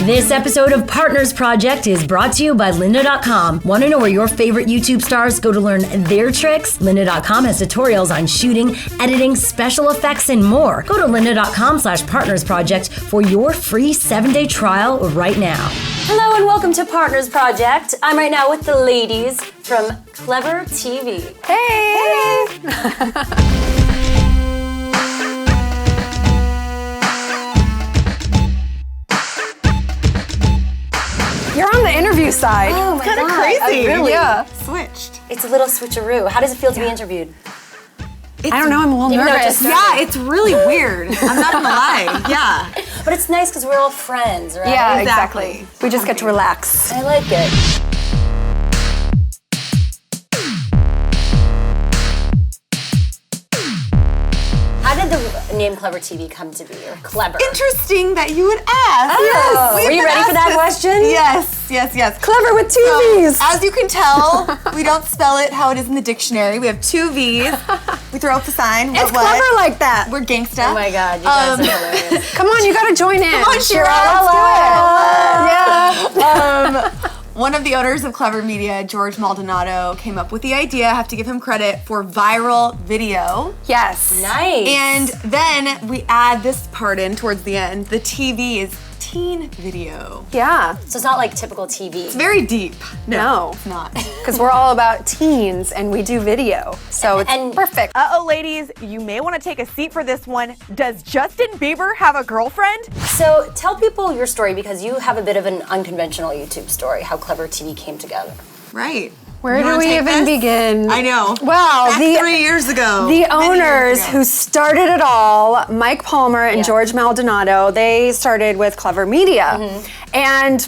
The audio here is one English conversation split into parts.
This episode of Partners Project is brought to you by lynda.com. Want to know where your favorite YouTube stars go to learn their tricks? Lynda.com has tutorials on shooting, editing, special effects, and more. Go to lynda.com/partnersproject for your free 7-day trial right now. Hello and welcome to Partners Project. I'm right now with the ladies from ClevverTV. Hey! You're on the interview side. Oh my Kind of God. crazy. Really? Yeah. Switched. It's a little switcheroo. How does it feel to be interviewed? I don't know, I'm a little Even though it nervous. just started. Yeah, it's really weird. I'm not gonna lie. Yeah. But it's nice because we're all friends, right? Yeah, Exactly. exactly. We just get to relax. I like it. How did the name ClevverTV come to be, or Clever? Interesting that you would ask. Oh, were you ready for that question? Yes. Clever with two V's. As you can tell, we don't spell it how it is in the dictionary. We have 2 V's. We throw up the sign. It's clever like that. We're gangsta. Oh my God, you guys are hilarious. Come on, you gotta join in. Come on, Shira. Let's do it. Yeah. One of the owners of Clever Media, George Maldonado, came up with the idea. I have to give him credit for viral video. Yes. Nice. And then we add this part in towards the end. The TV is teen video. Yeah. So it's not like typical TV. It's very deep. No. It's not. Because we're all about teens and we do video. So it's And- perfect. Uh-oh, ladies, you may want to take a seat for this one. Does Justin Bieber have a girlfriend? So tell people your story because you have a bit of an unconventional YouTube story, how ClevverTV came together. Right. Where You do wanna we take even this? begin? I know. Well, Back 3 years ago. The Many years owners ago. who started it all, Mike Palmer and Yeah. George Maldonado, they started with Clever Media. And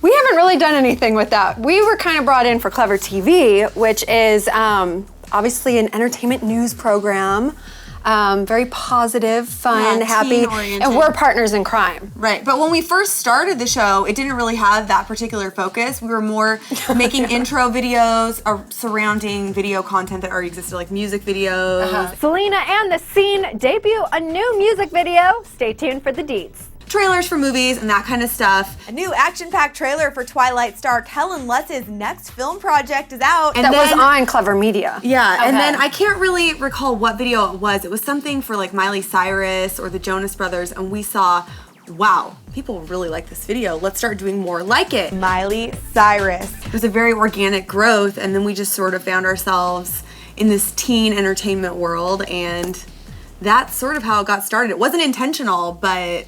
we haven't really done anything with that. We were kind of brought in for Clever TV, which is obviously an entertainment news program. Very positive, fun, Yeah, happy, teen-oriented. and we're partners in crime. Right, but when we first started the show, it didn't really have that particular focus. We were more making intro videos surrounding video content that already existed, like music videos, Selena and the Scene debut a new music video. Stay tuned for the deets. trailers for movies, and that kind of stuff. A new action-packed trailer for Twilight star Kellen Lutz's next film project is out. And That was then- on Clever Media. Yeah, and Okay. then I can't really recall what video it was. It was something for like Miley Cyrus or the Jonas Brothers, and we saw, wow, people really like this video. Let's start doing more like it. Miley Cyrus. It was a very organic growth, and then we just sort of found ourselves in this teen entertainment world, and that's sort of how it got started. It wasn't intentional, but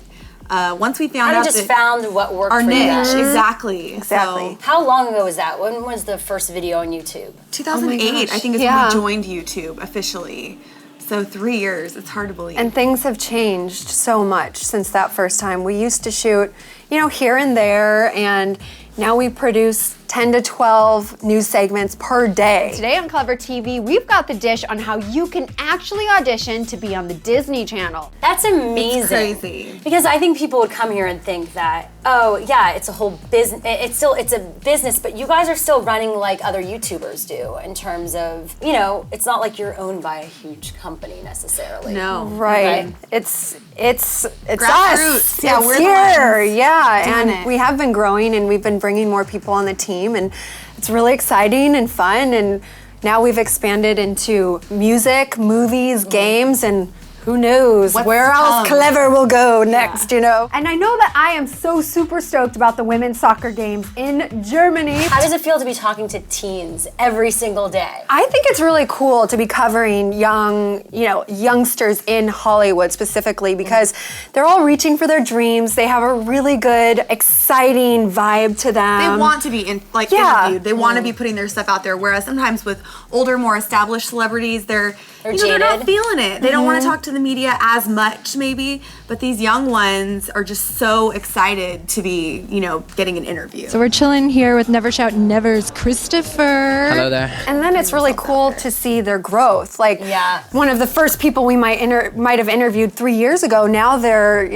once we found Kind out of just that found what worked our for you niche, guys. exactly. Exactly. So, How long ago was that? When was the first video on YouTube? 2008, I think, is Yeah. when we joined YouTube officially. So 3 years. It's hard to believe. And things have changed so much since that first time. We used to shoot, here and there, and now we produce 10 to 12 news segments per day. Today on Clever TV, we've got the dish on how you can actually audition to be on the Disney Channel. That's amazing. It's crazy. Because I think people would come here and think that, oh yeah, it's a whole business. It's a business, but you guys are still running like other YouTubers do in terms of, it's not like you're owned by a huge company necessarily. No. Right. Okay. It's Grassroots. us. Yeah, it's we're the here. ones Yeah, doing and it. we have been growing, and we've been bringing more people on the team, and it's really exciting and fun. And now we've expanded into music, movies, games, and who knows What's where to else come? Clever will go next. And I know that I am so super stoked about the women's soccer games in Germany. How does it feel to be talking to teens every single day? I think it's really cool to be covering youngsters in Hollywood specifically because they're all reaching for their dreams. They have a really good, exciting vibe to them. They want to be Yeah. interviewed. They want to be putting their stuff out there. Whereas sometimes with older, more established celebrities, they're They're they're not jaded. feeling it. They don't want to talk to the media as much, maybe. But these young ones are just so excited to be, getting an interview. So we're chilling here with Never Shout Never's Christopher. Hello there. And then it's really cool to see their growth. Like Yeah. one of the first people we might have interviewed 3 years ago, now they're,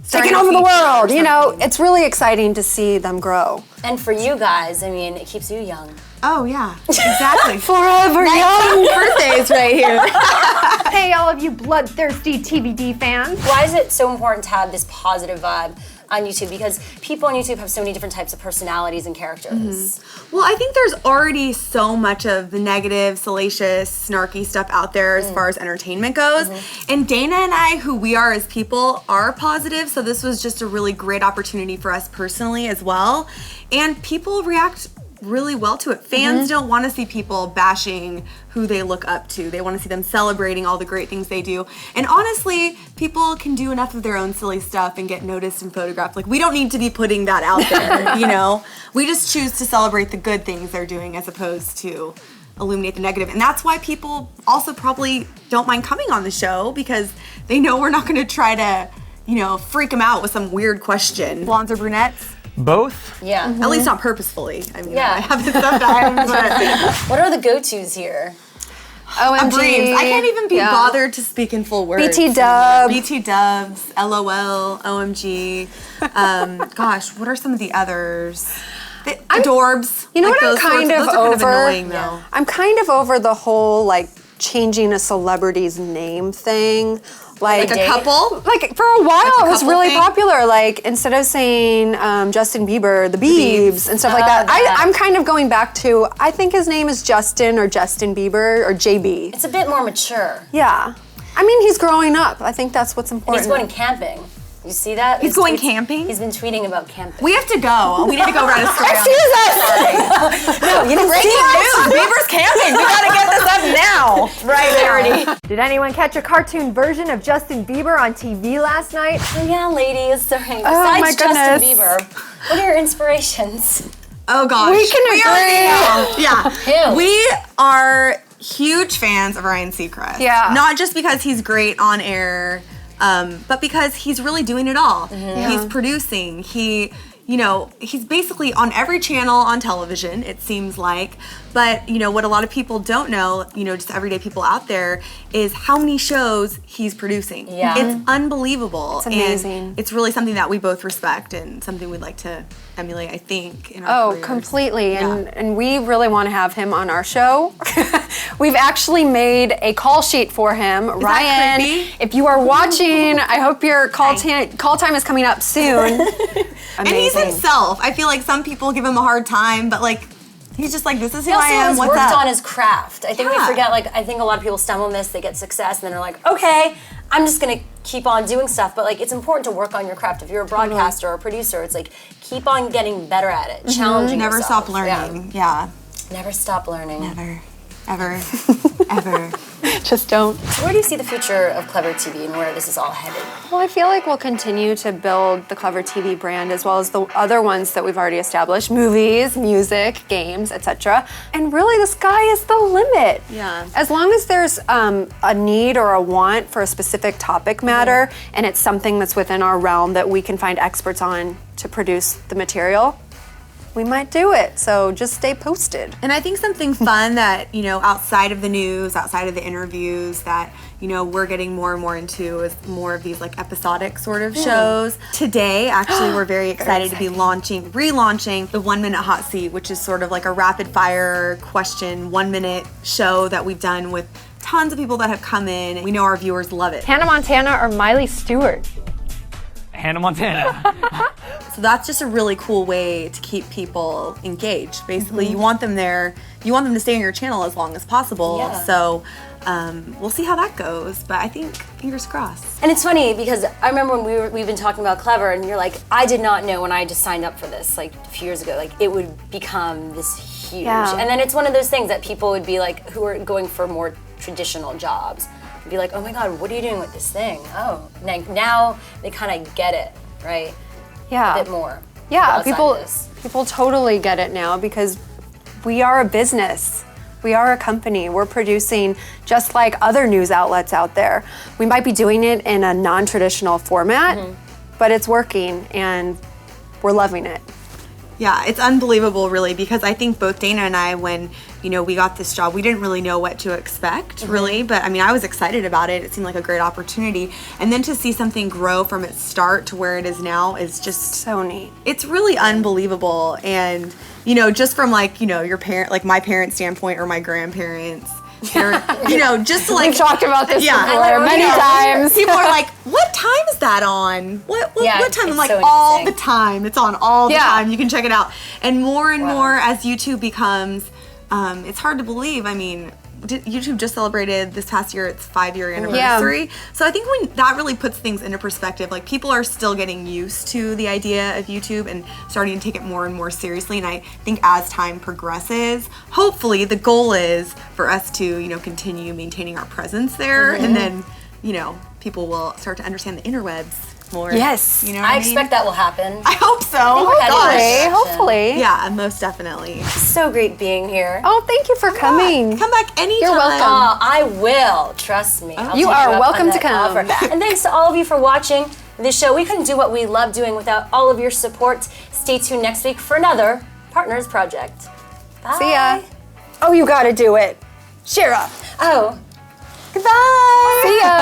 taking to over the feature or world. something. It's really exciting to see them grow. And for you guys, it keeps you young. Oh, yeah. Exactly. Forever young. Birthdays right here. Hey, all of you bloodthirsty TVD fans. Why is it so important to have this positive vibe on YouTube? Because people on YouTube have so many different types of personalities and characters. Well, I think there's already so much of the negative, salacious, snarky stuff out there as far as entertainment goes. And Dana and I, who we are as people, are positive, so this was just a really great opportunity for us personally as well. And people react really well to it. Fans don't want to see people bashing who they look up to. They want to see them celebrating all the great things they do. And honestly, people can do enough of their own silly stuff and get noticed and photographed. Like, we don't need to be putting that out there, you know? We just choose to celebrate the good things they're doing as opposed to illuminate the negative. And that's why people also probably don't mind coming on the show, because they know we're not going to try to, you know, freak them out with some weird question. Blondes or brunettes? Both? Yeah. At least not purposefully. I mean, Yeah. I have it sometimes, but What are the go-tos here? OMG. dreams. I can't even be bothered to speak in full words. BT dub. BT dubs, LOL, OMG. Gosh, what are some of the others? The adorbs. You know like what I'm those sorts- kind of those are over? kind of annoying, though. I'm kind of over the whole like changing a celebrity's name thing. Like Like a couple? Like for a while, Like a it was couple really thing? popular. Like instead of saying Justin Bieber, the Biebs and stuff like that. I'm kind of going back to, I think his name is Justin or Justin Bieber or JB. It's a bit more mature. Yeah. I mean, he's growing up. I think that's what's important. He's going camping. You see that? He's His going tweets- camping? He's been tweeting about camping. We have to go. We need to go write a story. Excuse us! No, you didn't Breaking see that? news! Bieber's camping. We gotta get this up now. Right, Verity. Did anyone catch a cartoon version of Justin Bieber on TV last night? Oh yeah, ladies. Sorry. my Besides Justin goodness. Bieber, what are your inspirations? Oh gosh. We can agree. Yeah. Who? We are huge fans of Ryan Seacrest. Yeah. Not just because he's great on air, but because he's really doing it all. He's producing. He's basically on every channel on television, it seems like. But, what a lot of people don't know, just everyday people out there, is how many shows he's producing. Yeah. It's unbelievable. It's amazing. And it's really something that we both respect and something we'd like to emulate, I think, in our Oh, careers. completely. Yeah. And we really want to have him on our show. We've actually made a call sheet for him. Ryan, creepy? if you are watching, I hope your call time is coming up soon. And he's himself. I feel like some people give him a hard time, but he's just like, this is who He also I am. has What's worked up? on his craft. I think we Yeah. forget, I think a lot of people stumble in this, they get success, and then they're like, okay, I'm just gonna keep on doing stuff. But it's important to work on your craft. If you're a broadcaster or a producer, it's keep on getting better at it, challenging Never yourself. stop learning. Yeah. Never stop learning. Never. Ever. Ever. Just don't. Where do you see the future of ClevverTV and where this is all headed? Well, I feel like we'll continue to build the ClevverTV brand as well as the other ones that we've already established: movies, music, games, etc. And really, the sky is the limit. Yeah. As long as there's a need or a want for a specific topic matter, and it's something that's within our realm that we can find experts on to produce the material, we might do it. So just stay posted. And I think something fun that, outside of the news, outside of the interviews, that, we're getting more and more into is more of these episodic sort of shows. Today, actually, we're very excited to be relaunching the 1 Minute Hot Seat, which is sort of like a rapid fire question, 1 minute show that we've done with tons of people that have come in. We know our viewers love it. Hannah Montana or Miley Stewart? Hannah Montana. So that's just a really cool way to keep people engaged. Basically, you want them there. You want them to stay on your channel as long as possible. Yeah. So we'll see how that goes. But I think fingers crossed. And it's funny because I remember when we've been talking about Clever, and you're like, I did not know when I just signed up for this a few years ago, it would become this huge. Yeah. And then it's one of those things that people would be who are going for more traditional jobs, be like, oh my God, what are you doing with this thing? Oh, now they kind of get it, right? Yeah. A bit more. Yeah, outside people of this. people totally get it now because we are a business. We are a company. We're producing just like other news outlets out there. We might be doing it in a non-traditional format, but it's working and we're loving it. Yeah, it's unbelievable, really, because I think both Dana and I, when we got this job, we didn't really know what to expect, really. But I was excited about it. It seemed like a great opportunity, and then to see something grow from its start to where it is now is just So neat. It's really unbelievable, and just from your parent, my parents' standpoint or my grandparents. Just to We've talked about this Yeah. before many times. People are like, what time is that on? What Yeah, time? I'm it's like, so all the interesting. time. It's on all the Yeah. time. You can check it out. And more as YouTube becomes, it's hard to believe. I mean, YouTube just celebrated this past year its 5-year anniversary. So I think when that really puts things into perspective, like people are still getting used to the idea of YouTube and starting to take it more and more seriously. And I think as time progresses, hopefully the goal is for us to, you know, continue maintaining our presence there, and then, you know, people will start to understand the interwebs more. Yes. You know what I I mean? expect that will happen. I hope so. Oh we're my headed gosh. in Hopefully. Yeah, most definitely. So great being here. Oh, thank you for coming. Come back anytime. You're welcome. Oh, I will. Trust me. I'll You take are up welcome on to that come. offer. And thanks to all of you for watching this show. We couldn't do what we love doing without all of your support. Stay tuned next week for another Partners Project. Bye. See ya. Oh, you gotta do it. Shira. Oh. Goodbye. See ya.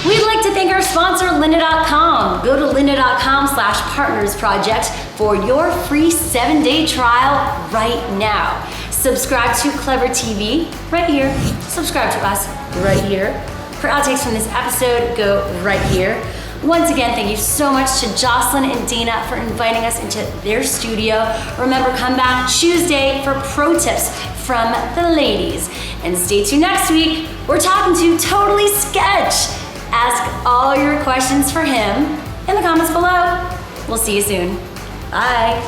We'd like to thank our sponsor, lynda.com. Go to lynda.com/partnersproject for your free 7-day trial right now. Subscribe to ClevverTV right here. Subscribe to us right here. For outtakes from this episode, go right here. Once again, thank you so much to Jocelyn and Dana for inviting us into their studio. Remember, come back Tuesday for pro tips from the ladies. And stay tuned next week. We're talking to Totally Sketch. Ask all your questions for him in the comments below. We'll see you soon. Bye.